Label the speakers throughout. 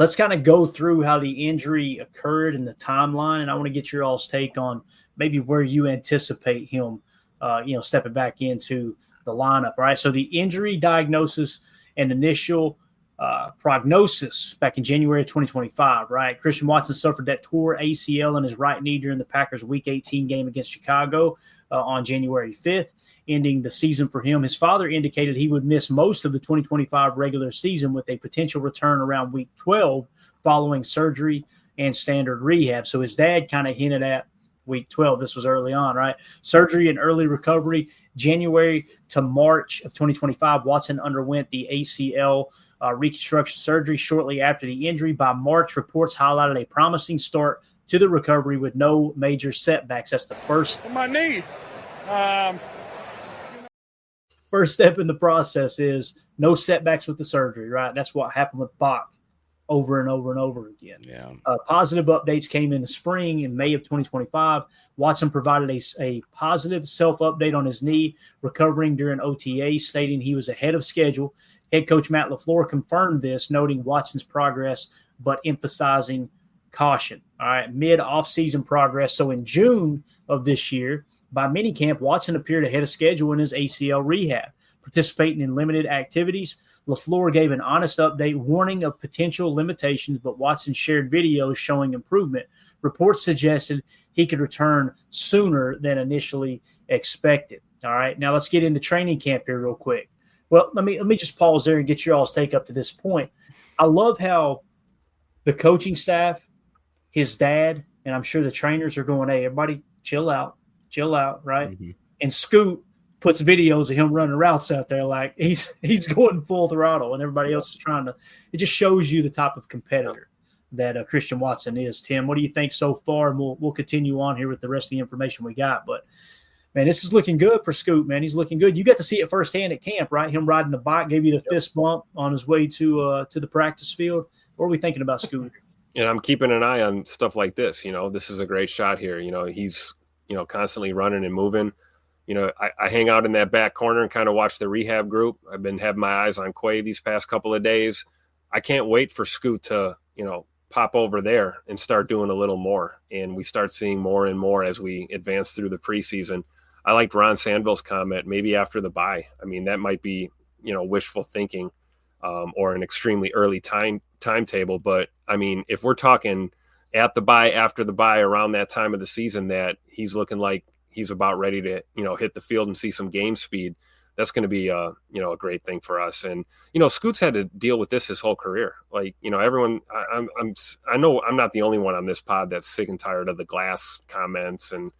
Speaker 1: let's kind of go through how the injury occurred and the timeline. And I want to get your all's take on maybe where you anticipate him, stepping back into the lineup. Right. So the injury diagnosis and initial prognosis back in January of 2025, right? Christian Watson suffered that torn ACL in his right knee during the Packers' Week 18 game against Chicago on January 5th, ending the season for him. His father indicated he would miss most of the 2025 regular season with a potential return around Week 12 following surgery and standard rehab. So his dad kind of hinted at Week 12. This was early on, right? Surgery and early recovery. January to March of 2025, Watson underwent the ACL reconstruction surgery shortly after the injury. By March, reports highlighted a promising start to the recovery with no major setbacks. That's the first.
Speaker 2: My knee.
Speaker 1: First step in the process is no setbacks with the surgery, right? That's what happened with Bach over and over and over again.
Speaker 3: Yeah.
Speaker 1: Positive updates came in the spring. In May of 2025, Watson provided a positive self-update on his knee, recovering during OTA, stating he was ahead of schedule. Head coach Matt LaFleur confirmed this, noting Watson's progress, but emphasizing caution. All right, mid-off-season progress. So in June of this year, by minicamp, Watson appeared ahead of schedule in his ACL rehab, participating in limited activities. LaFleur gave an honest update, warning of potential limitations, but Watson shared videos showing improvement. Reports suggested he could return sooner than initially expected. All right, now let's get into training camp here real quick. Well, let me just pause there and get your all's take up to this point. I love how the coaching staff, his dad, and I'm sure the trainers are going, hey, everybody chill out, right? Mm-hmm. And Scoot puts videos of him running routes out there like he's going full throttle and everybody else is trying to – it just shows you the type of competitor that Christian Watson is. Tim, what do you think so far? And we'll continue on here with the rest of the information we got. But, man, this is looking good for Scoot, man. He's looking good. You got to see it firsthand at camp, right? Him riding the bike gave you the fist bump on his way to the practice field. What are we thinking about Scoot?
Speaker 4: And I'm keeping an eye on stuff like this. This is a great shot here. He's, constantly running and moving. I hang out in that back corner and kind of watch the rehab group. I've been having my eyes on Quay these past couple of days. I can't wait for Scoot to, pop over there and start doing a little more. And we start seeing more and more as we advance through the preseason. I liked Ron Sandville's comment, maybe after the bye. I mean, that might be, wishful thinking or an extremely early timetable. But, I mean, if we're talking at the bye, after the bye, around that time of the season that he's looking like he's about ready to, hit the field and see some game speed, that's going to be, a great thing for us. And, Scoot's had to deal with this his whole career. Like, everyone, I know I'm not the only one on this pod that's sick and tired of the glass comments and,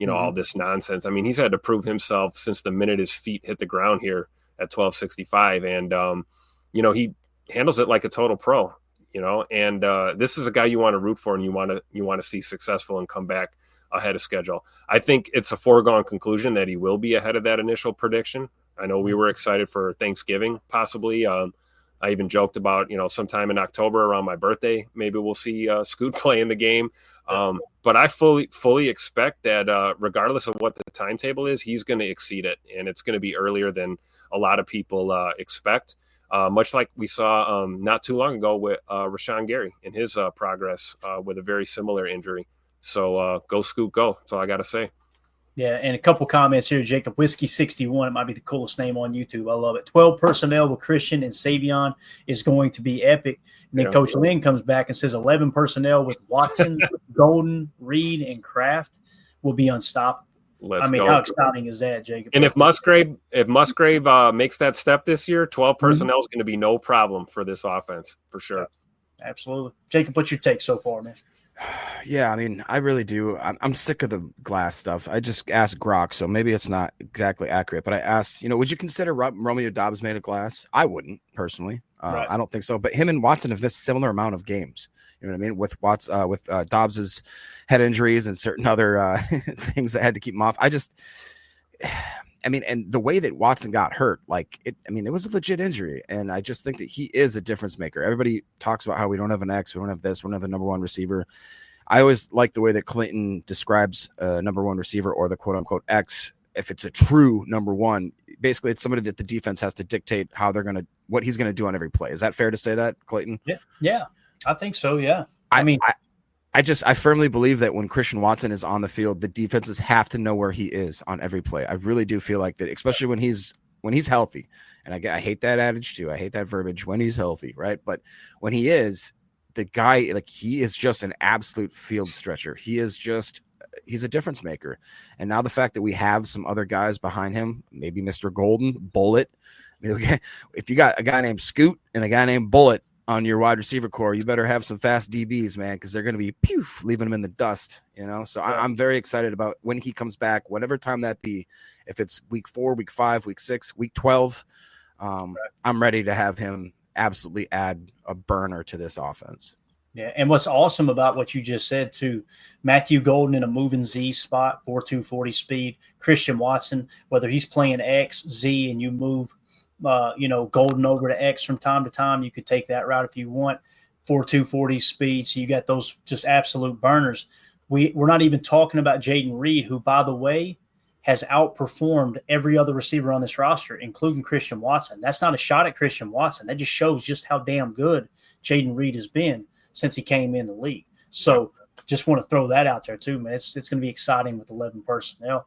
Speaker 4: all this nonsense. I mean, he's had to prove himself since the minute his feet hit the ground here at 1265. And, he handles it like a total pro, and this is a guy you want to root for and you want to see successful and come back ahead of schedule. I think it's a foregone conclusion that he will be ahead of that initial prediction. I know we were excited for Thanksgiving, possibly. I even joked about, sometime in October around my birthday, maybe we'll see Scoot play in the game. But I fully expect that regardless of what the timetable is, he's going to exceed it. And it's going to be earlier than a lot of people expect, much like we saw not too long ago with Rashawn Gary and his progress with a very similar injury. So go Scoot, go. That's all I got to say.
Speaker 1: Yeah, and a couple comments here, Jacob. Whiskey61, it might be the coolest name on YouTube. I love it. 12 personnel with Christian and Savion is going to be epic. And then Coach Lynn comes back and says 11 personnel with Watson, Golden, Reed, and Kraft will be unstoppable.
Speaker 4: Let's go.
Speaker 1: How exciting is that, Jacob?
Speaker 4: And if Musgrave makes that step this year, 12 personnel is going to be no problem for this offense, for sure.
Speaker 1: Yeah, absolutely. Jacob, what's your take so far, man?
Speaker 3: Yeah, I mean, I really do. I'm sick of the glass stuff. I just asked Grok, so maybe it's not exactly accurate, but I asked, would you consider Romeo Doubs made of glass? I wouldn't, personally. Right. I don't think so. But him and Watson have missed similar amount of games. You know what I mean? With Dobbs's head injuries and certain other things that had to keep him off. And the way that Watson got hurt, it was a legit injury. And I just think that he is a difference maker. Everybody talks about how we don't have an X, we don't have this, we don't have the number one receiver. I always like the way that Clayton describes number one receiver or the quote unquote X. If it's a true number one, basically it's somebody that the defense has to dictate what he's going to do on every play. Is that fair to say that, Clayton?
Speaker 1: Yeah. I think so. Yeah.
Speaker 3: I firmly believe that when Christian Watson is on the field, the defenses have to know where he is on every play. I really do feel like that, especially when he's healthy. And I hate that adage too. I hate that verbiage, when he's healthy, right? But when he is, the guy, like, he is just an absolute field stretcher. He's a difference maker. And now the fact that we have some other guys behind him, maybe Mr. Golden, Bullet. If you got a guy named Scoot and a guy named Bullet on your wide receiver core, you better have some fast DBs, man, because they're going to be leaving them in the dust, So I'm very excited about when he comes back, whatever time that be. If it's week 4, week 5, week 6, week 12, I'm ready to have him absolutely add a burner to this offense.
Speaker 1: Yeah, and what's awesome about what you just said too, Matthew Golden in a moving Z spot, 4.2 40 speed. Christian Watson, whether he's playing X, Z, and you move Golden over to X from time to time, you could take that route if you want. 4.2 40 speed, so you got those just absolute burners. We're not even talking about Jaden Reed, who, by the way, has outperformed every other receiver on this roster, including Christian Watson. That's not a shot at Christian Watson. That just shows just how damn good Jaden Reed has been since he came in the league. So just want to throw that out there too, man. It's going to be exciting with 11 personnel.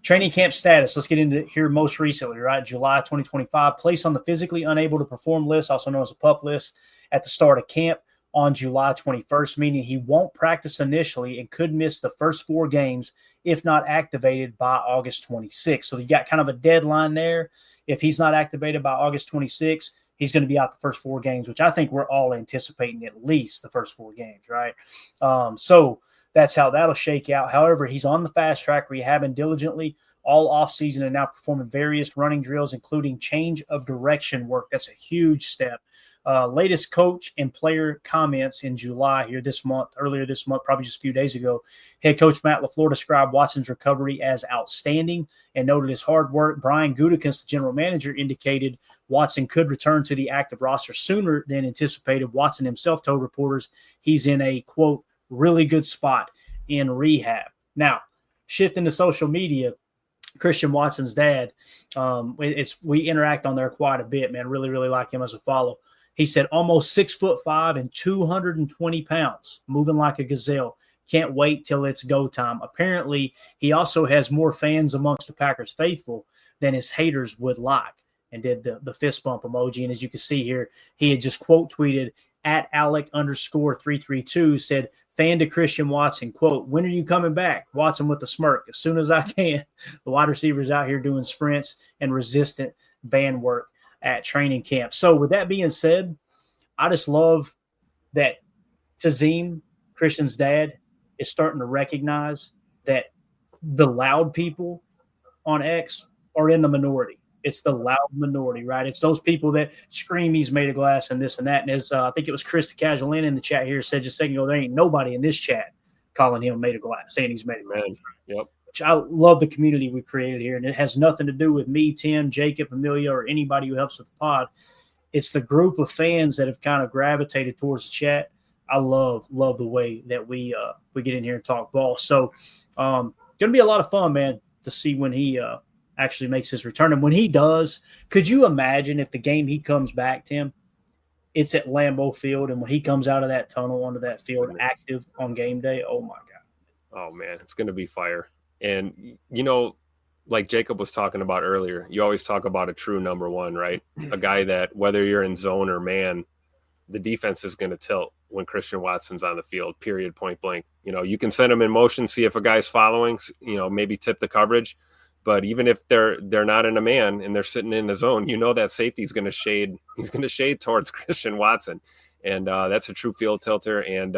Speaker 1: Training camp status. Let's get into it here most recently, right? July 2025, placed on the physically unable to perform list, also known as a PUP list, at the start of camp on July 21st, meaning he won't practice initially and could miss the first 4 games if not activated by August 26th. So you got kind of a deadline there. If he's not activated by August 26th, he's going to be out the first 4 games, which I think we're all anticipating at least the first 4 games, right? So that's how that'll shake out. However, he's on the fast track, rehabbing diligently all offseason and now performing various running drills, including change of direction work. That's a huge step. Latest coach and player comments in July earlier this month, probably just a few days ago. Head coach Matt LaFleur described Watson's recovery as outstanding and noted his hard work. Brian Gutekunst, the general manager, indicated Watson could return to the active roster sooner than anticipated. Watson himself told reporters he's in a, quote, really good spot in rehab. Now, shifting to social media, Christian Watson's dad, we interact on there quite a bit, man. Really, really like him as a follow. He said almost 6'5" and 220 pounds, moving like a gazelle. Can't wait till it's go time. Apparently, he also has more fans amongst the Packers faithful than his haters would like, and did the fist bump emoji. And as you can see here, he had just quote tweeted at Alec_332, said, fan to Christian Watson, quote, when are you coming back? Watson with a smirk, as soon as I can. The wide receivers out here doing sprints and resistant band work at training camp. So with that being said, I just love that Tazim, Christian's dad, is starting to recognize that the loud people on X are in the minority. It's the loud minority, right? It's those people that scream he's made of glass and this and that. And as I think it was Chris the Casual in the chat here said just a second ago, there ain't nobody in this chat calling him made of glass, saying he's made of glass.
Speaker 4: Yep.
Speaker 1: I love the community we created here, and it has nothing to do with me, Tim, Jacob, Amelia, or anybody who helps with the pod. It's the group of fans that have kind of gravitated towards the chat. I love the way that we get in here and talk ball. So, going to be a lot of fun, man, to see when he actually makes his return. And when he does, could you imagine if the game he comes back, Tim, it's at Lambeau Field, and when he comes out of that tunnel onto that field active on game day, oh my God.
Speaker 4: Oh man, it's going to be fire. And, like Jacob was talking about earlier, you always talk about a true number one, right? A guy that whether you're in zone or man, the defense is going to tilt when Christian Watson's on the field, period, point blank. You can send him in motion, see if a guy's following, maybe tip the coverage. But even if they're not in a man and they're sitting in the zone, that safety is going to shade. He's going to shade towards Christian Watson. And that's a true field tilter. And,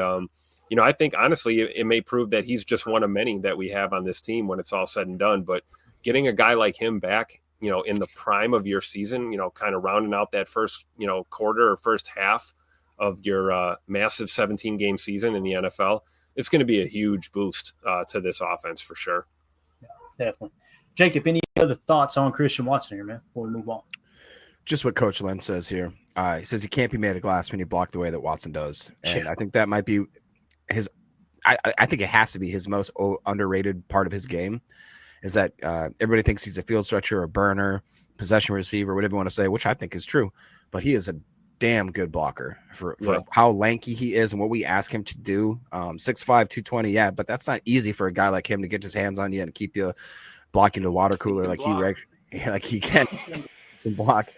Speaker 4: I think, honestly, it may prove that he's just one of many that we have on this team when it's all said and done. But getting a guy like him back, in the prime of your season, kind of rounding out that first, quarter or first half of your massive 17-game season in the NFL, it's going to be a huge boost to this offense for sure.
Speaker 1: Yeah, definitely. Jacob, any other thoughts on Christian Watson here, man, before we move on?
Speaker 3: Just what Coach Len says here. He says he can't be made of glass when he blocked the way that Watson does. And I think that might be his – I think it has to be his most underrated part of his game is that everybody thinks he's a field stretcher, a burner, possession receiver, whatever you want to say, which I think is true. But he is damn good blocker for how lanky he is and what we ask him to do. 6'5", 220, yeah, but that's not easy for a guy like him to get his hands on you and keep you blocking the water cooler like he can block.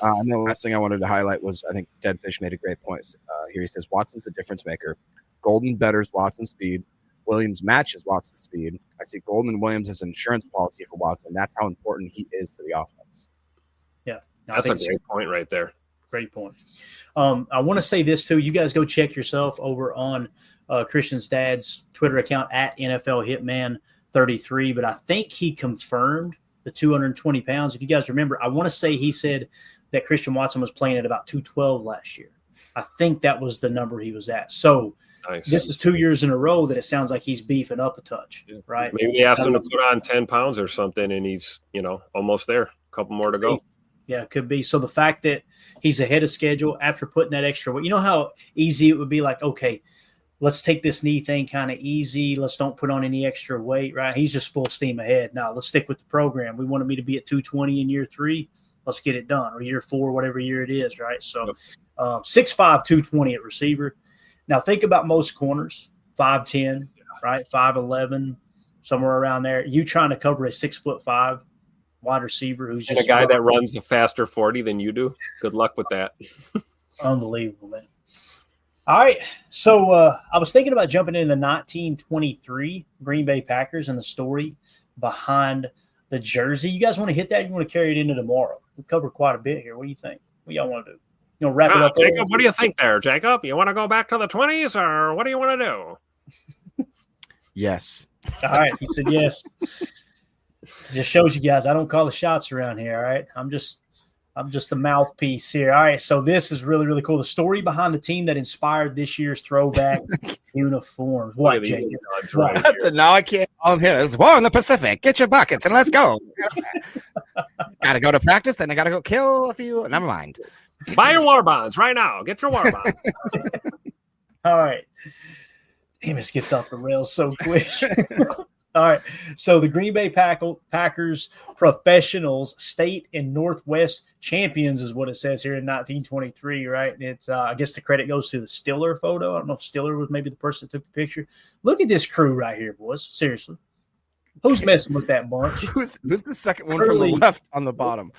Speaker 3: And the last thing I wanted to highlight was, I think Deadfish made a great point here. He says Watson's a difference maker. Golden betters Watson's speed. Williams matches Watson's speed. I see Golden and Williams as an insurance policy for Watson. That's how important he is to the offense.
Speaker 1: Yeah,
Speaker 4: that's a great point right there.
Speaker 1: Great point. I want to say this too. You guys go check yourself over on Christian's dad's Twitter account at NFL Hitman 33. But I think he confirmed the 220 pounds. If you guys remember, I want to say he said that Christian Watson was playing at about 212 last year. I think that was the number he was at. So nice. This is 2 years in a row that it sounds like he's beefing up a touch, right?
Speaker 4: Maybe they asked him to put on 10 pounds or something, and he's, almost there. A couple more to go.
Speaker 1: Yeah, it could be. So the fact that he's ahead of schedule after putting that extra weight, you know how easy it would be like, okay, let's take this knee thing kind of easy. Let's don't put on any extra weight, right? He's just full steam ahead. Now let's stick with the program. We wanted me to be at 220 in year 3. Let's get it done, or year 4, whatever year it is, right? So 6'5", 220 at receiver. Now think about most corners, 5'10", right? 5'11", somewhere around there. You trying to cover a 6'5" wide receiver who's just
Speaker 4: a guy that runs a faster 40 than you do. Good luck with that.
Speaker 1: Unbelievable, man. All right. So I was thinking about jumping into the 1923 Green Bay Packers and the story behind the jersey. You guys want to hit that? You want to carry it into tomorrow? We covered quite a bit here. What do you think? What y'all want to do? Wrap it up.
Speaker 4: Jacob, what do you think there, Jacob? You want to go back to the 20s, or what do you want to do?
Speaker 3: Yes.
Speaker 1: All right. He said yes. It just shows you guys I don't call the shots around here. All right. I'm just the mouthpiece here. All right. So this is really, really cool. The story behind the team that inspired this year's throwback uniforms. What, Jacob?
Speaker 3: Now I can't. I'm here. It's war in the Pacific. Get your buckets and let's go. Got to go to practice and I got to go kill a few. Never mind.
Speaker 4: Buy your war bonds right now. Get your war bonds.
Speaker 1: All right. Amos gets off the rails so quick. All right. So the Green Bay Packers professionals, state and Northwest champions is what it says here in 1923, right? And it's I guess the credit goes to the Stiller photo. I don't know if Stiller was maybe the person that took the picture. Look at this crew right here, boys. Seriously. Who's messing with that bunch?
Speaker 3: Who's the second one from the left on the bottom?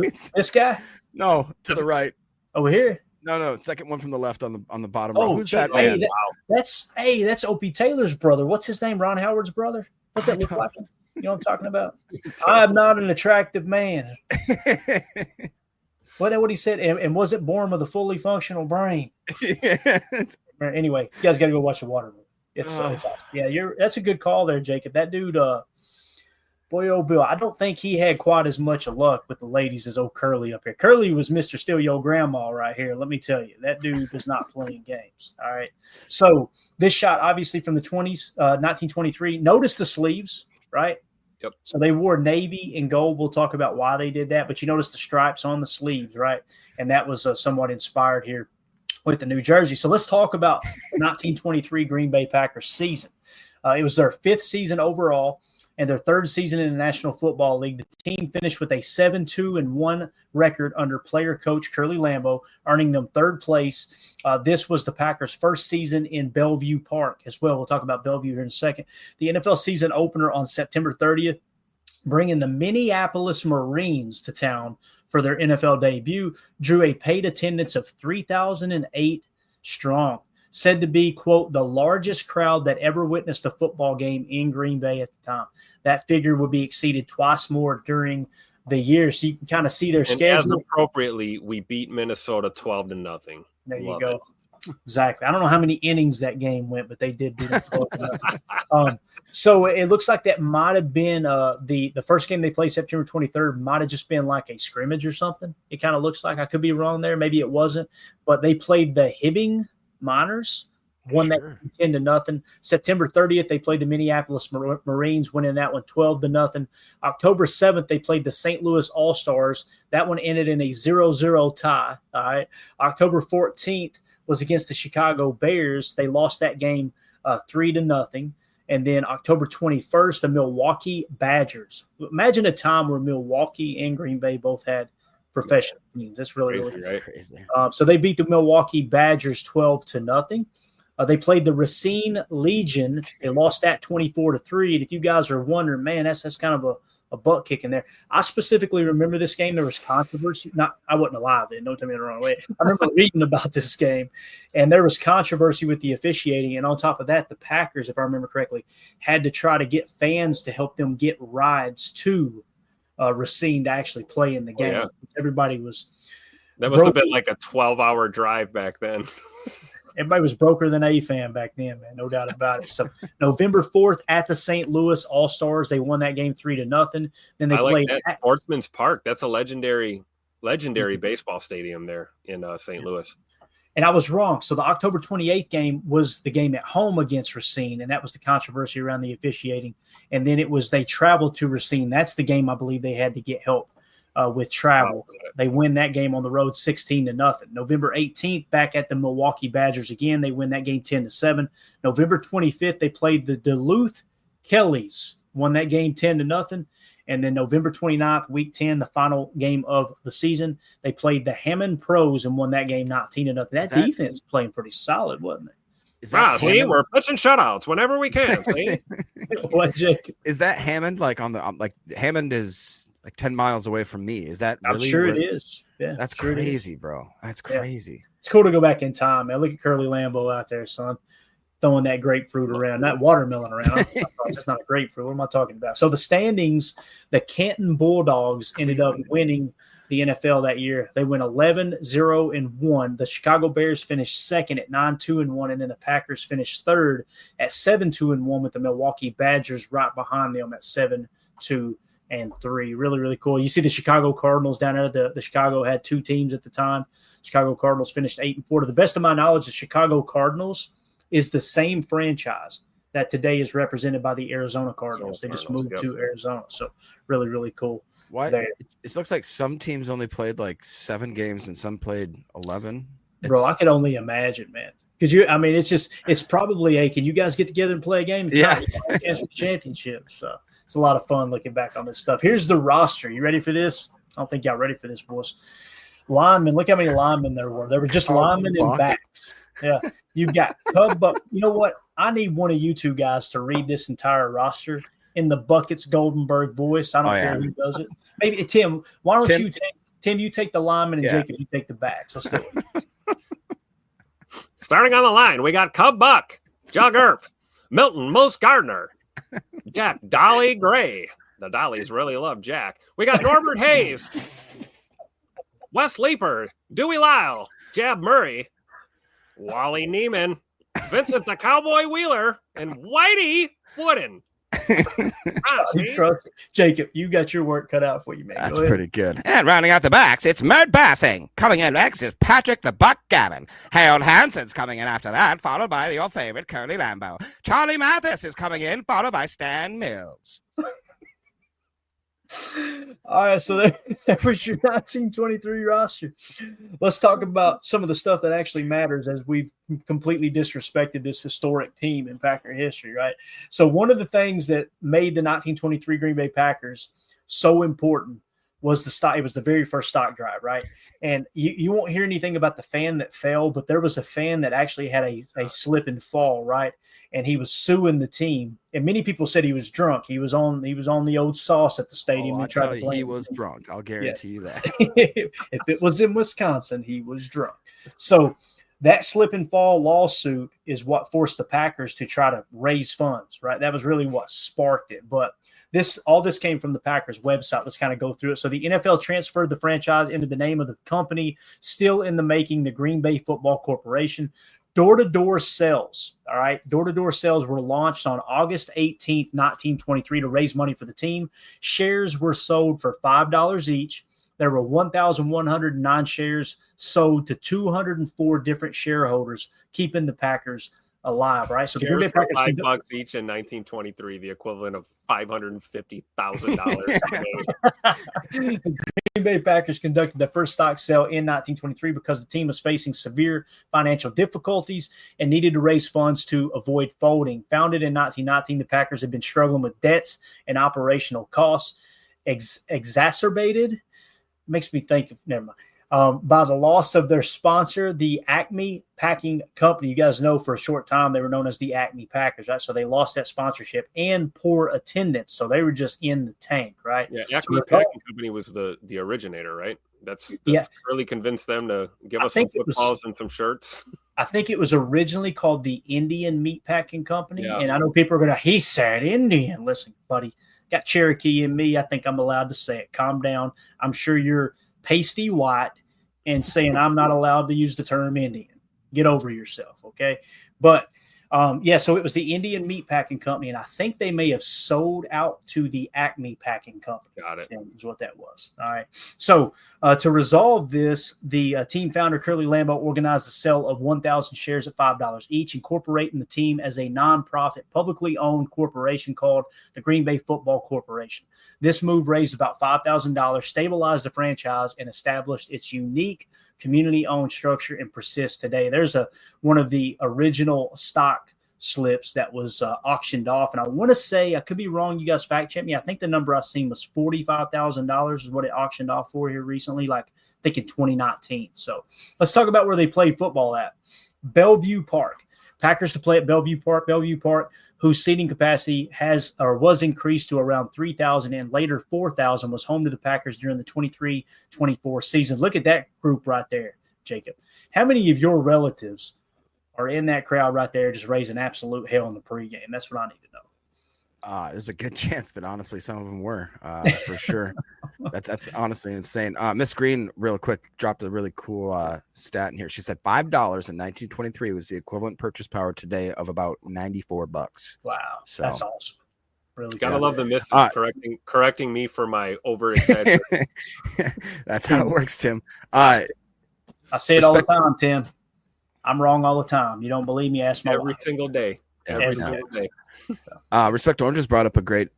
Speaker 1: This guy?
Speaker 3: No, to the right.
Speaker 1: Over here?
Speaker 3: No, second one from the left on the bottom.
Speaker 1: Oh,
Speaker 3: who's that man?
Speaker 1: That's Opie Taylor's brother. What's his name? Ron Howard's brother? What's that look like? You know what I'm talking about? I am not an attractive man. What he said, and was it born with a fully functional brain? Anyway, you guys got to go watch the water movie. It's awesome. Yeah, that's a good call there, Jacob. That dude, boy, oh Bill, I don't think he had quite as much luck with the ladies as old Curly up here. Curly was Mr. Steal Your Grandma right here. Let me tell you, that dude was not playing games. All right. So this shot, obviously from the 20s, 1923. Notice the sleeves, right?
Speaker 4: Yep.
Speaker 1: So they wore navy and gold. We'll talk about why they did that, but you notice the stripes on the sleeves, right? And that was somewhat inspired here with the New Jersey. So let's talk about the 1923 Green Bay Packers season. It was their 5th season overall and their 3rd season in the National Football League. The team finished with a 7-2-1 record under player coach Curly Lambeau, earning them 3rd place. This was the Packers' first season in Bellevue Park as well. We'll talk about Bellevue here in a second. The NFL season opener on September 30th, bringing the Minneapolis Marines to town for their NFL debut, drew a paid attendance of 3,008 strong. Said to be, quote, the largest crowd that ever witnessed a football game in Green Bay at the time. That figure would be exceeded twice more during the year. So you can kind of see their schedule.
Speaker 4: As appropriately, we beat Minnesota 12-0.
Speaker 1: There you go. Exactly. I don't know how many innings that game went, but they did beat them 12-0. So it looks like that might have been the first game they played September 23rd might have just been like a scrimmage or something. It kind of looks like. I could be wrong there. Maybe it wasn't. But they played the Hibbing Miners, won that 10-0. September 30th, they played the Minneapolis Marines, winning that one 12-0. October 7th, they played the St. Louis All-Stars. That one ended in a 0-0 tie. All right. October 14th was against the Chicago Bears. They lost that game 3-0. And then October 21st, the Milwaukee Badgers. Imagine a time where Milwaukee and Green Bay both had professional teams. That's really
Speaker 3: crazy.
Speaker 1: So they beat the Milwaukee Badgers 12-0. They played the Racine Legion. They lost that 24-3. And if you guys are wondering, man, that's kind of a butt kick in there. I specifically remember this game. There was controversy. I wasn't alive then. Don't tell me the wrong way. I remember reading about this game, and there was controversy with the officiating. And on top of that, the Packers, if I remember correctly, had to try to get fans to help them get rides to Racine to actually play in the game.
Speaker 4: Yeah.
Speaker 1: Everybody was –
Speaker 4: that must have been like a 12-hour drive back then.
Speaker 1: Everybody was broker than a fan back then, man. No doubt about it. So November 4th at the St. Louis All-Stars, they won that game 3-0. Then they played
Speaker 4: at Sportsman's Park. That's a legendary baseball stadium there in St. Louis.
Speaker 1: And I was wrong. So the October 28th game was the game at home against Racine, and that was the controversy around the officiating. And then it was they traveled to Racine. That's the game I believe they had to get help with travel. They win that game on the road 16-0. November 18th, back at the Milwaukee Badgers again. They win that game 10-7. November 25th, they played the Duluth Kellys, won that game 10-0. And then November 29th, week 10, the final game of the season, they played the Hammond Pros and won that game 19-0. That defense playing pretty solid, wasn't it?
Speaker 4: See, we're pitching shutouts whenever we can. See?
Speaker 1: What, Jake?
Speaker 3: Is that Hammond like on the like Hammond is like 10 miles away from me? Is that really?
Speaker 1: I'm sure it is. Yeah,
Speaker 3: that's crazy, bro. That's crazy.
Speaker 1: Yeah. It's cool to go back in time, man. Look at Curly Lambeau out there, son, throwing that grapefruit around, that watermelon around. That's not a grapefruit. What am I talking about? So the standings, the Canton Bulldogs ended up winning the NFL that year. They went 11-0-1. The Chicago Bears finished second at 9-2-1, and then the Packers finished third at 7-2-1 with the Milwaukee Badgers right behind them at 7-2-3. Really, really cool. You see the Chicago Cardinals down there. The Chicago had two teams at the time. Chicago Cardinals finished 8-4. To the best of my knowledge, the Chicago Cardinals is the same franchise that today is represented by the Arizona Cardinals. They just moved to Arizona. So really, really cool.
Speaker 3: Why? It looks like some teams only played like 7 games and some played 11.
Speaker 1: Bro, I can only imagine, man. Because it's probably can you guys get together and play a game?
Speaker 3: Yeah.
Speaker 1: Championship. So it's a lot of fun looking back on this stuff. Here's the roster. You ready for this? I don't think y'all ready for this, boys. Linemen. Look how many linemen there were. There were just linemen and backs. Yeah. You've got Cub, but you know what? I need one of you two guys to read this entire roster in the Buckets Goldenberg voice. I don't care who does it. Maybe Tim. Why don't you take the lineman and Jacob, you take the backs. Let's do it.
Speaker 4: Starting on the line, we got Cub Buck, Jug Earp, Milton Moose Gardner, Jack Dolly Gray. The Dollies really love Jack. We got Norbert Hayes, Wes Leeper, Dewey Lyle, Jab Murray, Wally Neiman, Vincent the Cowboy Wheeler, and Whitey Wooden.
Speaker 1: Jacob, you got your work cut out for you, man.
Speaker 3: That's pretty good. And rounding out the backs, it's Mert Bassing. Coming in next is Patrick the Buck Gavin. Harold Hansen's coming in after that, followed by your favorite Curly Lambeau. Charlie Mathis is coming in, followed by Stan Mills.
Speaker 1: All right, so that was your 1923 roster. Let's talk about some of the stuff that actually matters, as we've completely disrespected this historic team in Packer history, right? So one of the things that made the 1923 Green Bay Packers so important was the stock. It was the very first stock drive, right? And you won't hear anything about the fan that fell, but there was a fan that actually had a slip and fall, right? And he was suing the team. And many people said he was drunk. He was on the old sauce at the stadium.
Speaker 3: And tried to blame. He was drunk. I'll guarantee you that.
Speaker 1: If it was in Wisconsin, he was drunk. So that slip and fall lawsuit is what forced the Packers to try to raise funds, right? That was really what sparked it. But all this came from the Packers website. Let's kind of go through it. So the NFL transferred the franchise into the name of the company, still in the making, the Green Bay Football Corporation. Door-to-door sales, all right? Door-to-door sales were launched on August 18th, 1923 to raise money for the team. Shares were sold for $5 each. There were 1,109 shares sold to 204 different shareholders, keeping the Packers alive, right? So the Green Bay Packers
Speaker 4: $5 each in 1923, the equivalent of $550,000.
Speaker 1: The Green Bay Packers conducted their first stock sale in 1923 because the team was facing severe financial difficulties and needed to raise funds to avoid folding. Founded in 1919, the Packers had been struggling with debts and operational costs, exacerbated makes me think of, never mind. By the loss of their sponsor, the Acme Packing Company. You guys know for a short time they were known as the Acme Packers, right? So they lost that sponsorship and poor attendance. So they were just in the tank, right?
Speaker 4: Yeah, Acme Packing Company was the originator, right? That's really convinced them to give us some footballs and some shirts.
Speaker 1: I think it was originally called the Indian Meat Packing Company.
Speaker 4: Yeah.
Speaker 1: And I know people are going to, he said Indian. Listen, buddy, got Cherokee in me. I think I'm allowed to say it. Calm down. I'm sure you're pasty white and saying I'm not allowed to use the term Indian. Get over yourself, okay? But so it was the Indian Meat Packing Company, and I think they may have sold out to the Acme Packing Company.
Speaker 4: Got it.
Speaker 1: Is what that was. All right. So to resolve this, the team founder, Curly Lambeau, organized the sale of 1,000 shares at $5 each, incorporating the team as a nonprofit, publicly owned corporation called the Green Bay Football Corporation. This move raised about $5,000, stabilized the franchise, and established its unique community-owned structure and persists today. There's one of the original stock slips that was auctioned off, and I want to say, I could be wrong, you guys fact check me, I think the number I seen was $45,000 is what it auctioned off for here recently, like I think in 2019. So let's talk about where they played football at. Bellevue Park. Packers to play at Bellevue Park. Bellevue Park, whose seating capacity was increased to around 3,000 and later 4,000, was home to the Packers during the 23-24 season. Look at that group right there, Jacob. How many of your relatives are in that crowd right there just raising absolute hell in the pregame? That's what I need to know.
Speaker 3: There's a good chance that honestly some of them were for sure. That's honestly insane. Miss Green, real quick, dropped a really cool stat in here. She said $5 in 1923 was the equivalent purchase power today of about $94.
Speaker 1: Wow, so that's awesome. Really
Speaker 4: gotta love the missus correcting me for my over exaggeration.
Speaker 3: That's how it works, Tim.
Speaker 1: I say it all the time, Tim. I'm wrong all the time. You don't believe me? Ask my
Speaker 4: every
Speaker 1: wife.
Speaker 4: Single day. Every single day.
Speaker 3: Respect Orange has brought up a great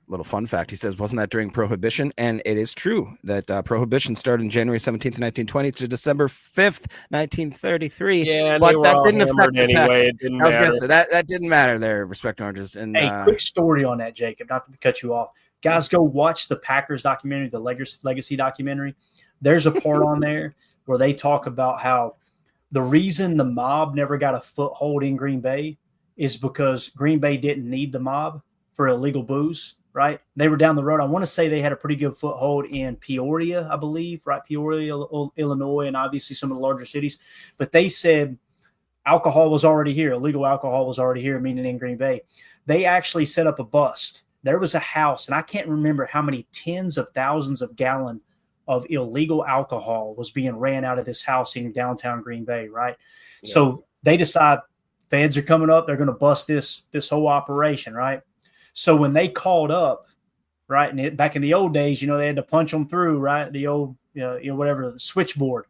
Speaker 3: little fun fact. He says, wasn't that during Prohibition? And it is true that Prohibition started in January 17th, 1920 to December 5th, 1933.
Speaker 4: Yeah,
Speaker 3: but that didn't affect
Speaker 4: anyway. It didn't matter.
Speaker 3: I was going to say that didn't matter there, Respect Oranges. And
Speaker 1: hey, quick story on that, Jacob, not to cut you off. Guys, go watch the Packers documentary, the Legacy documentary. There's a part on there where they talk about how the reason the mob never got a foothold in Green Bay is because Green Bay didn't need the mob for illegal booze, right? They were down the road. I want to say they had a pretty good foothold in Peoria, I believe, right? Peoria, Illinois, and obviously some of the larger cities. But they said alcohol was already here. Illegal alcohol was already here, meaning in Green Bay. They actually set up a bust. There was a house, and I can't remember how many tens of thousands of gallons of illegal alcohol was being ran out of this house in downtown Green Bay, right? Yeah. So they decide feds are coming up. They're going to bust this whole operation, right? So when they called up, right, and back in the old days, they had to punch them through, right? The old, whatever, the switchboard.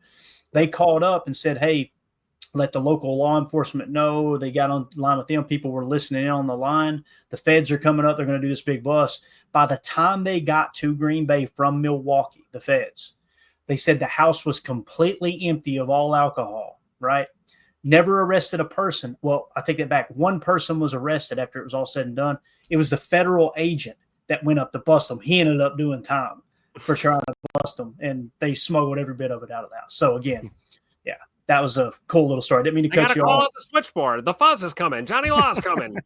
Speaker 1: They called up and said, hey, let the local law enforcement know. They got on the line with them. People were listening in on the line. The feds are coming up. They're going to do this big bust. By the time they got to Green Bay from Milwaukee, the feds, they said the house was completely empty of all alcohol, right? Never arrested a person. Well, I take that back. One person was arrested after it was all said and done. It was the federal agent that went up to bust them. He ended up doing time for trying to bust them, and they smuggled every bit of it out of the house. So, again, yeah, that was a cool little story. I didn't mean to cut you off.
Speaker 4: Call out the switchboard. The fuzz is coming. Johnny Law's coming.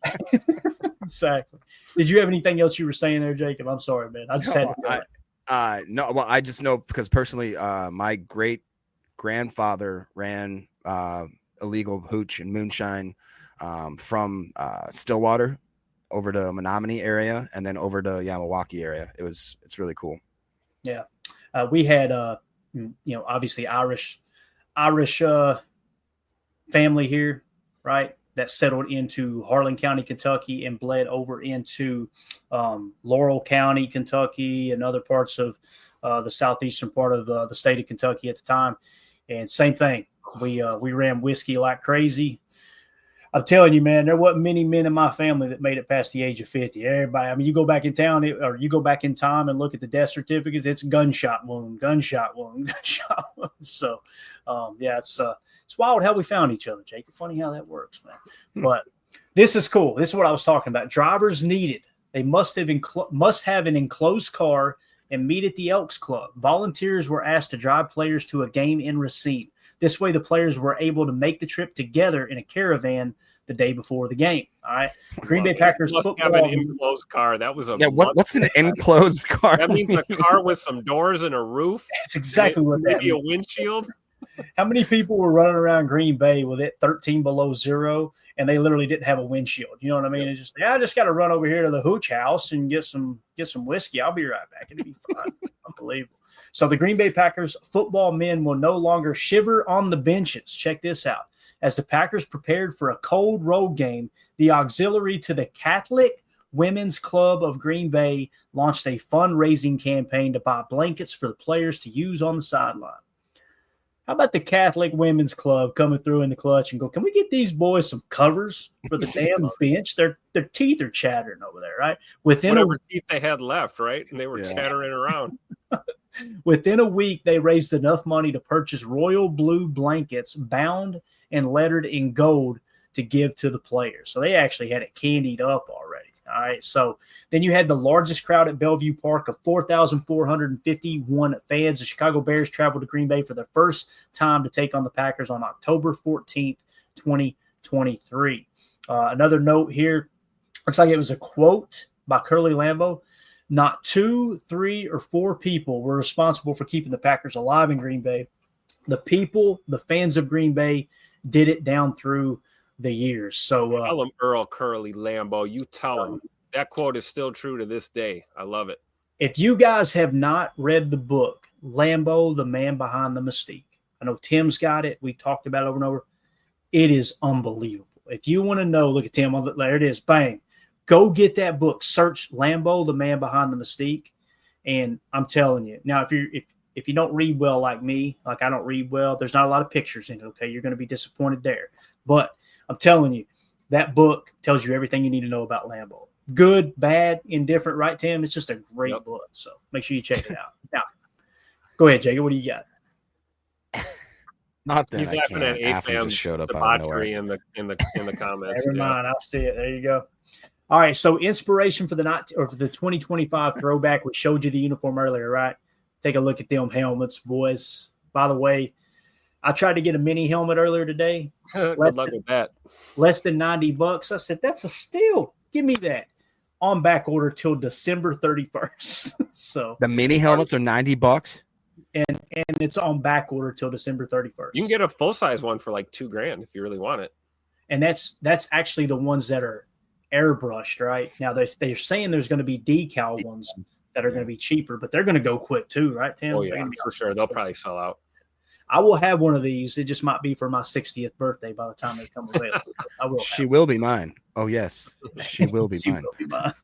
Speaker 1: Exactly. Did you have anything else you were saying there, Jacob? I'm sorry, man. I just had to.
Speaker 3: No, well, I just know because personally, my great grandfather ran illegal hooch and moonshine from Stillwater over to Menominee area and then over to Milwaukee area. It's really cool.
Speaker 1: Yeah. We had, obviously Irish family here, right? That settled into Harlan County, Kentucky, and bled over into Laurel County, Kentucky, and other parts of the southeastern part of the state of Kentucky at the time. And same thing, we ran whiskey like crazy. I'm telling you, man, there wasn't many men in my family that made it past the age of 50. Everybody, I mean, you go back in town or you go back in time and look at the death certificates, it's gunshot wound. So, it's wild how we found each other, Jake. Funny how that works, man. But this is cool. This is what I was talking about. Drivers needed. They must have an enclosed car and meet at the Elks Club. Volunteers were asked to drive players to a game in Racine. This way, the players were able to make the trip together in a caravan the day before the game. All right. Green Bay Packers
Speaker 4: must
Speaker 1: football.
Speaker 4: have an enclosed car. That was a
Speaker 3: What's an enclosed car?
Speaker 4: That means a car with some doors and a roof.
Speaker 1: That's exactly what that
Speaker 4: maybe
Speaker 1: means.
Speaker 4: A windshield.
Speaker 1: How many people were running around Green Bay with it 13 below zero, and they literally didn't have a windshield? You know what I mean? It's just, I just got to run over here to the hooch house and get some whiskey. I'll be right back. It'll be fun. Unbelievable. So the Green Bay Packers football men will no longer shiver on the benches. Check this out. As the Packers prepared for a cold road game, the auxiliary to the Catholic Women's Club of Green Bay launched a fundraising campaign to buy blankets for the players to use on the sideline. How about the Catholic Women's Club coming through in the clutch and go, can we get these boys some covers for the damn bench? Their teeth are chattering over there, right?
Speaker 4: Whatever teeth they had left, right? And they were chattering around.
Speaker 1: Within a week, they raised enough money to purchase royal blue blankets bound and lettered in gold to give to the players. So they actually had it candied up already. All right. So then you had the largest crowd at Bellevue Park of 4,451 fans. The Chicago Bears traveled to Green Bay for the first time to take on the Packers on October 14th, 2023. Another note here. Looks like it was a quote by Curly Lambeau. Not 2, 3, or 4 people were responsible for keeping the Packers alive in Green Bay. The people, the fans of Green Bay, did it down through the years. So
Speaker 4: tell him, Earl Curly Lambeau. You tell him. That quote is still true to this day. I love it.
Speaker 1: If you guys have not read the book, Lambeau, the Man Behind the Mystique, I know Tim's got it. We talked about it over and over. It is unbelievable. If you want to know, look at Tim. There it is. Bang. Go get that book. Search Lambeau, the Man Behind the Mystique. And I'm telling you. Now, if you don't read well like me, like I don't read well, there's not a lot of pictures in it, okay? You're going to be disappointed there. But I'm telling you, that book tells you everything you need to know about Lambeau. Good, bad, indifferent, right, Tim? It's just a great book. So make sure you check it out. Now, go ahead, Jacob. What do you got?
Speaker 3: Not that
Speaker 4: he's
Speaker 3: I
Speaker 4: laughing
Speaker 3: can't.
Speaker 4: at
Speaker 3: Afam just showed up out of
Speaker 4: debauchery
Speaker 3: nowhere.
Speaker 4: in the comments.
Speaker 1: Never mind. I'll see it. There you go. All right. So inspiration for the 2025 throwback. We showed you the uniform earlier, right? Take a look at them helmets, boys. By the way, I tried to get a mini helmet earlier today.
Speaker 4: Good luck with that.
Speaker 1: Less than $90. I said, that's a steal. Give me that. On back order till December 31st. So
Speaker 3: the mini helmets are $90.
Speaker 1: And it's on back order till December 31st.
Speaker 4: You can get a full size one for like $2,000 if you really want it.
Speaker 1: And that's actually the ones that are airbrushed, right? Now they're saying there's going to be decal ones that are going to be cheaper, but they're going to go quick too, right, Tim?
Speaker 4: Oh yeah, for sure. They'll probably sell out.
Speaker 1: I will have one of these. It just might be for my 60th birthday by the time they come available. I will.
Speaker 3: She will be mine. Oh yes, she will be mine.
Speaker 1: Will be mine.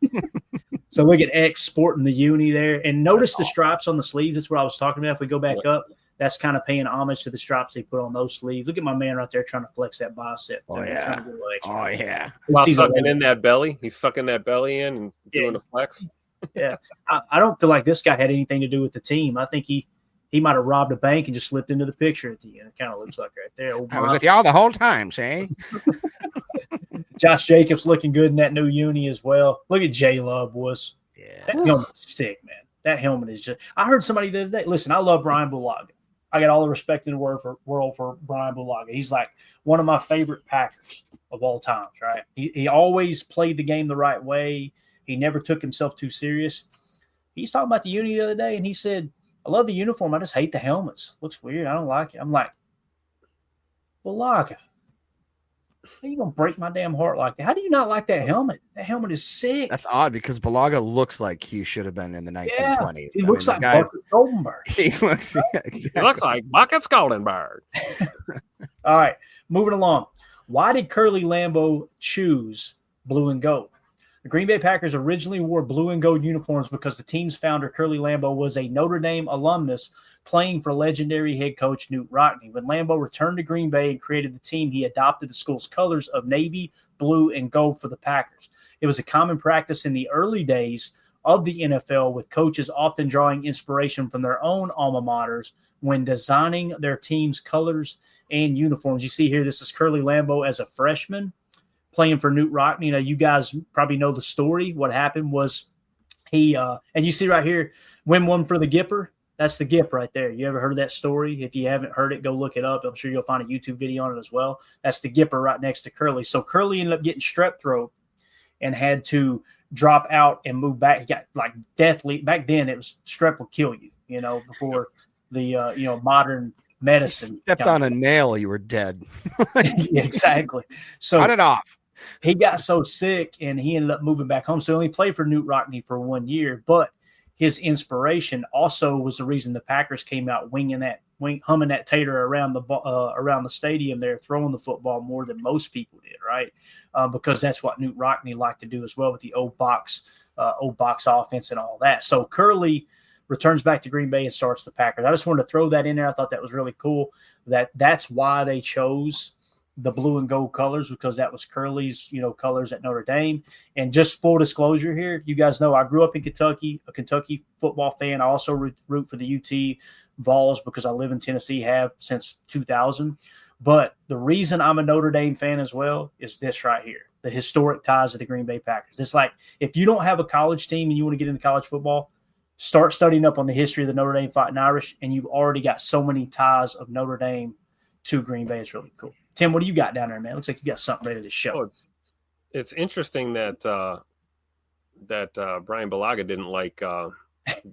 Speaker 1: So look at X sporting the uni there, and notice the stripes on the sleeves. That's what I was talking about. If we go back up, that's kind of paying homage to the stripes they put on those sleeves. Look at my man right there trying to flex that bicep.
Speaker 3: Oh yeah. Oh yeah.
Speaker 4: While sucking in that belly, he's sucking that belly in and doing a flex.
Speaker 1: Yeah, I don't feel like this guy had anything to do with the team. I think he might have robbed a bank and just slipped into the picture at the end. It kind of looks like right there.
Speaker 3: I was with y'all the whole time, Shay.
Speaker 1: Josh Jacobs looking good in that new uni as well. Look at J Love, boys.
Speaker 3: Yeah.
Speaker 1: That helmet's sick, man. That helmet is just – I heard somebody the other day – listen, I love Brian Bulaga. I got all the respect in the world for Brian Bulaga. He's like one of my favorite Packers of all times, right? He always played the game the right way. He never took himself too serious. He's talking about the uni the other day, and he said, I love the uniform. I just hate the helmets. Looks weird. I don't like it. I'm like, Bulaga, how are you going to break my damn heart like that? How do you not like that helmet? That helmet is sick.
Speaker 3: That's odd because Bulaga looks like he should have been in the 1920s.
Speaker 1: Yeah, he looks like Bucket Goldenberg.
Speaker 3: He looks, exactly.
Speaker 4: He looks like Bucket Goldenberg.
Speaker 1: All right, moving along. Why did Curly Lambeau choose blue and gold? The Green Bay Packers originally wore blue and gold uniforms because the team's founder, Curly Lambeau, was a Notre Dame alumnus playing for legendary head coach Newt Rockne. When Lambeau returned to Green Bay and created the team, he adopted the school's colors of navy, blue, and gold for the Packers. It was a common practice in the early days of the NFL, with coaches often drawing inspiration from their own alma maters when designing their team's colors and uniforms. You see here, this is Curly Lambeau as a freshman playing for Newt Rockne. You know, you guys probably know the story. What happened was he and you see right here, Win one for the Gipper. That's the Gip right there. You ever heard that story? If you haven't heard it, go look it up. I'm sure you'll find a YouTube video on it as well. That's the Gipper right next to Curly. So Curly ended up getting strep throat and had to drop out and move back. He got like deathly. Back then, it was strep will kill you, before the, modern medicine.
Speaker 3: You stepped on a nail, you were dead.
Speaker 1: Exactly. So
Speaker 3: cut it off.
Speaker 1: He got so sick and he ended up moving back home. So he only played for Newt Rockne for 1 year, but his inspiration also was the reason the Packers came out humming that tater around the stadium there, throwing the football more than most people did, right? Because that's what Newt Rockne liked to do as well with the old box offense and all that. So Curly returns back to Green Bay and starts the Packers. I just wanted to throw that in there. I thought that was really cool. That's why they chose the blue and gold colors, because that was Curly's, colors at Notre Dame. And just full disclosure here, you guys know I grew up in Kentucky, a Kentucky football fan. I also root for the UT Vols because I live in Tennessee, have since 2000. But the reason I'm a Notre Dame fan as well is this right here, the historic ties of the Green Bay Packers. It's like if you don't have a college team and you want to get into college football, start studying up on the history of the Notre Dame Fighting Irish, and you've already got so many ties of Notre Dame to Green Bay. It's really cool. Tim, what do you got down there, man? Looks like you got something ready to show.
Speaker 4: Oh, it's interesting that Brian Balaga didn't like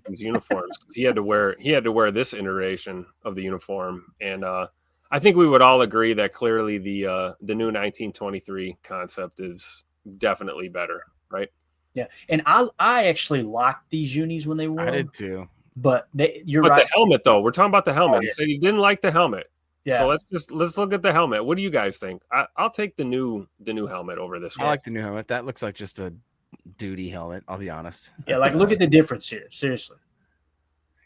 Speaker 4: these uniforms. He had to wear this iteration of the uniform, and I think we would all agree that clearly the new 1923 concept is definitely better, right?
Speaker 1: Yeah, and I actually liked these unis when they wore them.
Speaker 3: I did too.
Speaker 1: But you're right.
Speaker 4: The helmet, though, we're talking about the helmet. He said he didn't like the helmet.
Speaker 1: Yeah.
Speaker 4: So let's look at the helmet. What do you guys think? I'll take the new helmet over this one.
Speaker 3: I like the new helmet. That looks like just a duty helmet. I'll be honest.
Speaker 1: Yeah, like look at the difference here. Seriously,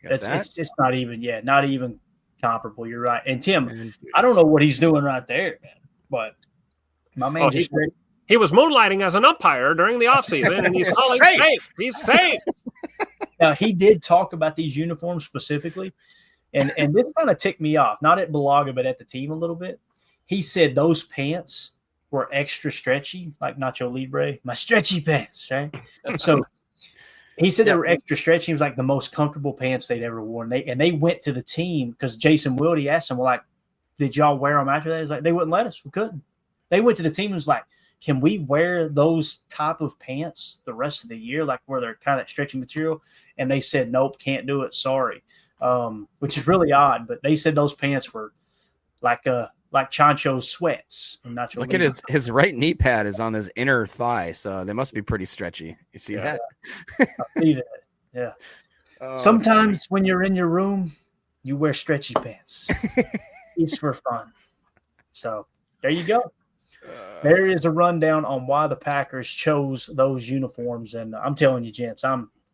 Speaker 1: it's not even comparable. You're right. And Tim, I don't know what he's doing right there, man. But my man
Speaker 4: he was moonlighting as an umpire during the offseason, and he's calling safe. He's safe.
Speaker 1: Now he did talk about these uniforms specifically. And this kind of ticked me off, not at Balaga, but at the team a little bit. He said those pants were extra stretchy, like Nacho Libre, my stretchy pants, right? So he said they were extra stretchy. He was like the most comfortable pants they'd ever worn. They went to the team because Jason Wilde asked them, well, like, did y'all wear them after that? He's like, they wouldn't let us. We couldn't. They went to the team and was like, can we wear those type of pants the rest of the year, like where they're kind of that stretchy material? And they said, nope, can't do it. Sorry. Which is really odd, but they said those pants were like Chancho's sweats.
Speaker 3: Look at his right knee pad is on his inner thigh, so they must be pretty stretchy. You see that?
Speaker 1: I see that. Yeah. Sometimes when you're in your room, you wear stretchy pants. It's for fun. So there you go. There is a rundown on why the Packers chose those uniforms, and I'm telling you, gents,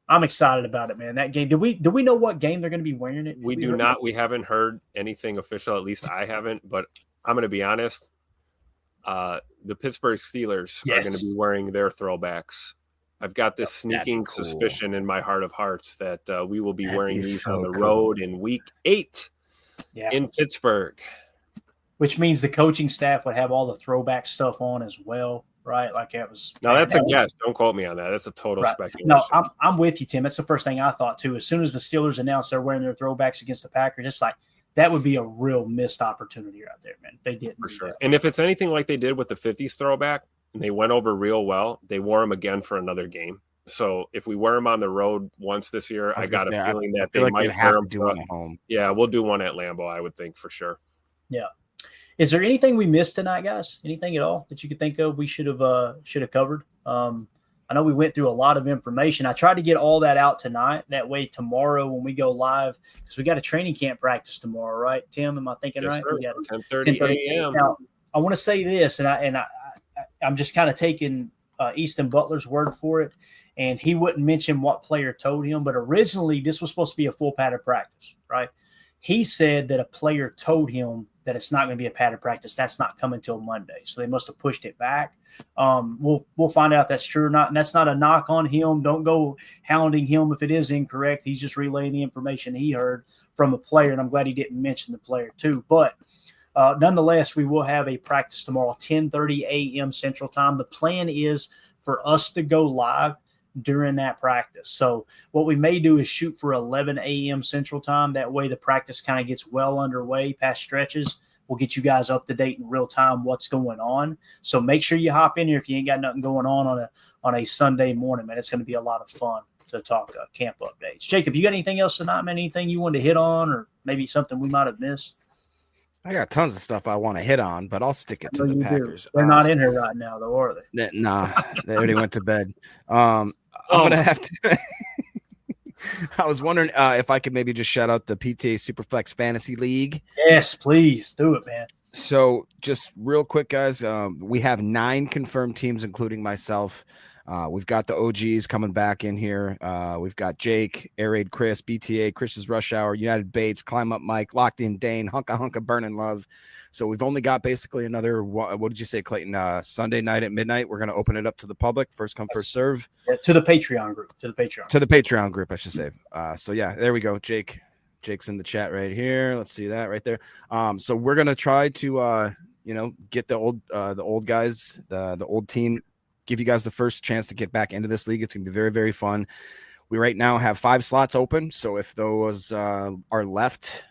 Speaker 1: I'm excited about it, man. That game. Do we know what game they're going to be wearing it?
Speaker 4: We do not. We haven't heard anything official. At least I haven't. But I'm going to be honest. The Pittsburgh Steelers are going to be wearing their throwbacks. I've got this sneaking suspicion in my heart of hearts that we will be wearing these on the road in Week 8 in Pittsburgh.
Speaker 1: Which means the coaching staff would have all the throwback stuff on as well. Right, like it was.
Speaker 4: No, that's a guess. Don't quote me on that. That's a total speculation.
Speaker 1: No, I'm with you, Tim. That's the first thing I thought too. As soon as the Steelers announced they're wearing their throwbacks against the Packers, it's like that would be a real missed opportunity right there, man. They didn't
Speaker 4: for sure. And if it's anything like they did with the 50s throwback, and they went over real well, they wore them again for another game. So if we wear them on the road once this year, I got a feeling that they might wear them
Speaker 3: do it at home.
Speaker 4: Yeah, we'll do one at Lambeau, I would think for sure.
Speaker 1: Yeah. Is there anything we missed tonight, guys? Anything at all that you could think of we should have covered? I know we went through a lot of information. I tried to get all that out tonight. That way tomorrow when we go live, because we got a training camp practice tomorrow, right, Tim? Am I thinking right?
Speaker 4: Sir. 10:30 a.m.
Speaker 1: Now, I want to say this, and I'm just kind of taking Easton Butler's word for it, and he wouldn't mention what player told him, but originally this was supposed to be a full padded practice, right? He said that a player told him that it's not going to be a padded practice. That's not coming till Monday. So they must have pushed it back. We'll find out if that's true or not. And that's not a knock on him. Don't go hounding him if it is incorrect. He's just relaying the information he heard from a player. And I'm glad he didn't mention the player too. But nonetheless, we will have a practice tomorrow, 10:30 a.m. Central Time. The plan is for us to go live during that practice. So what we may do is shoot for 11 a.m. Central Time. That way the practice kind of gets well underway past stretches. We'll get you guys up to date in real time what's going on. So make sure you hop in here if you ain't got nothing going on a Sunday morning, man. It's going to be a lot of fun to talk camp updates. Jacob, you got anything else tonight, man? Anything you wanted to hit on, or maybe something we might have missed?
Speaker 3: I got tons of stuff I want to hit on, but I'll stick it to the Packers.
Speaker 1: They're not in here right now, though, are they?
Speaker 3: Nah, they already went to bed. I'm gonna have to. I was wondering if I could maybe just shout out the PTA Superflex Fantasy League.
Speaker 1: Yes, please do it, man.
Speaker 3: So just real quick, guys, we have 9 confirmed teams, including myself. We've got the OGs coming back in here. We've got Jake, Air Raid Chris, BTA, Chris's Rush Hour, United Bates, Climb Up Mike, Locked In Dane, Hunka Burnin' Love. So we've only got basically another, what did you say, Clayton? Sunday night at midnight. We're going to open it up to the public. First come, first serve.
Speaker 1: Yeah, to the Patreon group. To the Patreon group,
Speaker 3: I should say. So yeah, there we go. Jake's in the chat right here. Let's see that right there. So we're going to try to, get the old guys, the old team, give you guys the first chance to get back into this league. It's going to be very, very fun. We right now have 5 slots open. So if those are left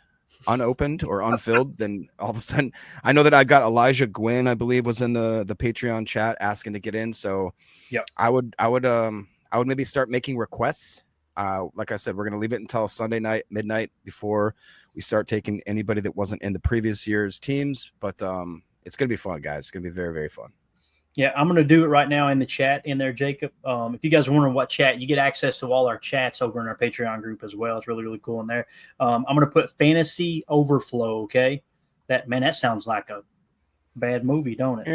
Speaker 3: unopened or unfilled, then all of a sudden, I know that I got Elijah Gwynn, I believe, was in the Patreon chat asking to get in. So
Speaker 1: yeah,
Speaker 3: I would maybe start making requests. Like I said, we're going to leave it until Sunday night, midnight, before we start taking anybody that wasn't in the previous year's teams. But it's going to be fun, guys. It's going to be very, very fun.
Speaker 1: Yeah, I'm going to do it right now in the chat in there, Jacob. If you guys are wondering what chat, you get access to all our chats over in our Patreon group as well. It's really, really cool in there. I'm going to put Fantasy Overflow, okay? That sounds like a bad movie, don't it?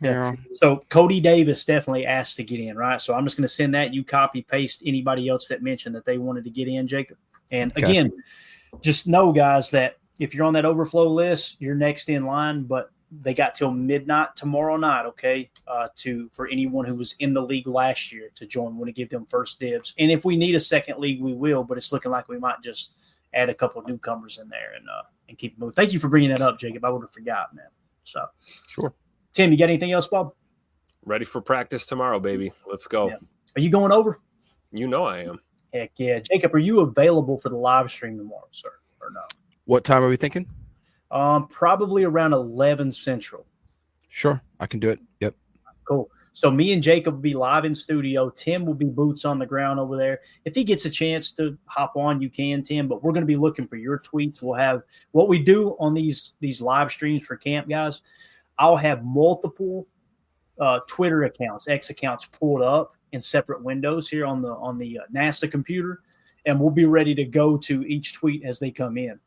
Speaker 3: Yeah.
Speaker 1: So Cody Davis definitely asked to get in, right? So I'm just going to send that. You copy, paste anybody else that mentioned that they wanted to get in, Jacob. And again, just know, guys, that if you're on that overflow list, you're next in line, but they got till midnight tomorrow night, okay, for anyone who was in the league last year to join. We want to give them first dibs. And if we need a second league, we will, but it's looking like we might just add a couple of newcomers in there and keep it moving. Thank you for bringing that up, Jacob. I would have forgotten that. So,
Speaker 3: sure.
Speaker 1: Tim, you got anything else, Bob?
Speaker 4: Ready for practice tomorrow, baby. Let's go.
Speaker 1: Yeah. Are you going over?
Speaker 4: You know I am.
Speaker 1: Heck yeah. Jacob, are you available for the live stream tomorrow, sir, or no?
Speaker 3: What time are we thinking?
Speaker 1: Probably around 11 Central.
Speaker 3: Sure, I can do it. Yep.
Speaker 1: Cool. So me and Jacob will be live in studio. Tim will be boots on the ground over there. If he gets a chance to hop on, you can, Tim. But we're going to be looking for your tweets. We'll have what we do on these live streams for camp, guys. I'll have multiple Twitter accounts, X accounts pulled up in separate windows here on the NASA computer, and we'll be ready to go to each tweet as they come in.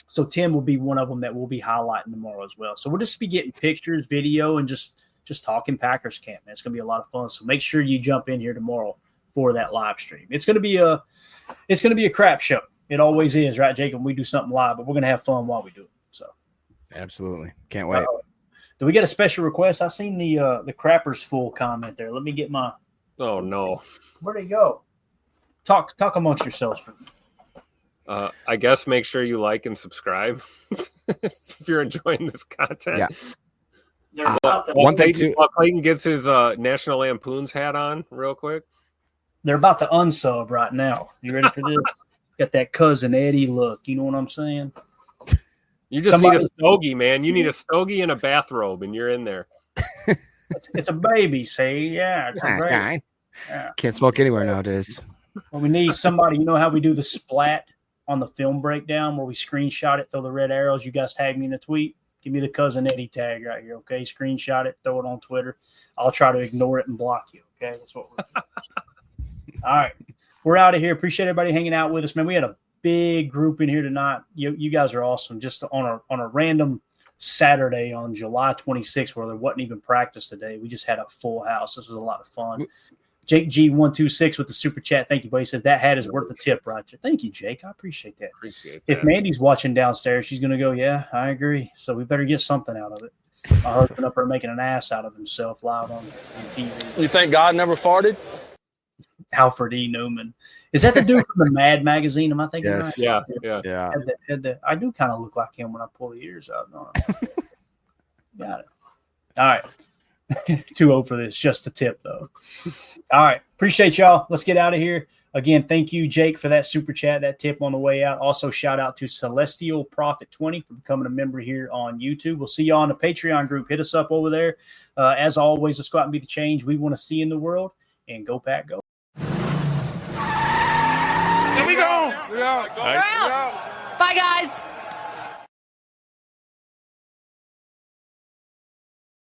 Speaker 1: So Tim will be one of them that we'll be highlighting tomorrow as well. So we'll just be getting pictures, video, and just talking Packers camp, man. It's going to be a lot of fun. So make sure you jump in here tomorrow for that live stream. It's going to be a crap show. It always is, right, Jacob? We do something live, but we're going to have fun while we do it. So
Speaker 3: absolutely. Can't wait.
Speaker 1: Do we get a special request? I seen the Crappers Full comment there. Let me get my –
Speaker 4: oh, no.
Speaker 1: Where'd he go? Talk amongst yourselves for me.
Speaker 4: I guess make sure you like and subscribe if you're enjoying this content.
Speaker 3: Yeah.
Speaker 4: One thing too. Clayton gets his National Lampoon's hat on real quick.
Speaker 1: They're about to unsub right now. You ready for this? Got that Cousin Eddie look. You know what I'm saying?
Speaker 4: You just need a stogie, man. You need a stogie and a bathrobe, and you're in there.
Speaker 1: It's a baby, see? Yeah. It's a baby.
Speaker 3: Yeah. Can't smoke anywhere nowadays.
Speaker 1: Well, we need somebody. You know how we do the splat on the film breakdown where we screenshot it, throw the red arrows. You guys tag me in a tweet. Give me the Cousin Eddie tag right here, okay? Screenshot it, throw it on Twitter. I'll try to ignore it and block you, okay? That's what we're doing. All right. We're out of here. Appreciate everybody hanging out with us, man. We had a big group in here tonight. You guys are awesome. Just on a random Saturday on July 26th where there wasn't even practice today. We just had a full house. This was a lot of fun. Jake G126 with the super chat. Thank you, buddy. Said that hat is worth a tip, Roger. Thank you, Jake. I appreciate that. If Mandy's watching downstairs, she's going to go, yeah, I agree. So we better get something out of it. My husband up there making an ass out of himself live on TV.
Speaker 2: You think God never farted?
Speaker 1: Alfred E. Newman. Is that the dude from the Mad magazine? Am I thinking
Speaker 3: yes.
Speaker 1: right?
Speaker 4: Yeah.
Speaker 1: I do kind of look like him when I pull the ears out. Got it. All right. Too old for this. Just the tip, though. All right. Appreciate y'all. Let's get out of here. Again, thank you, Jake, for that super chat, that tip on the way out. Also, shout out to Celestial Prophet 20 for becoming a member here on YouTube. We'll see y'all on the Patreon group. Hit us up over there. As always, let's go out and be the change we want to see in the world. And go, Pack, go.
Speaker 5: Here we go.
Speaker 6: Bye, guys.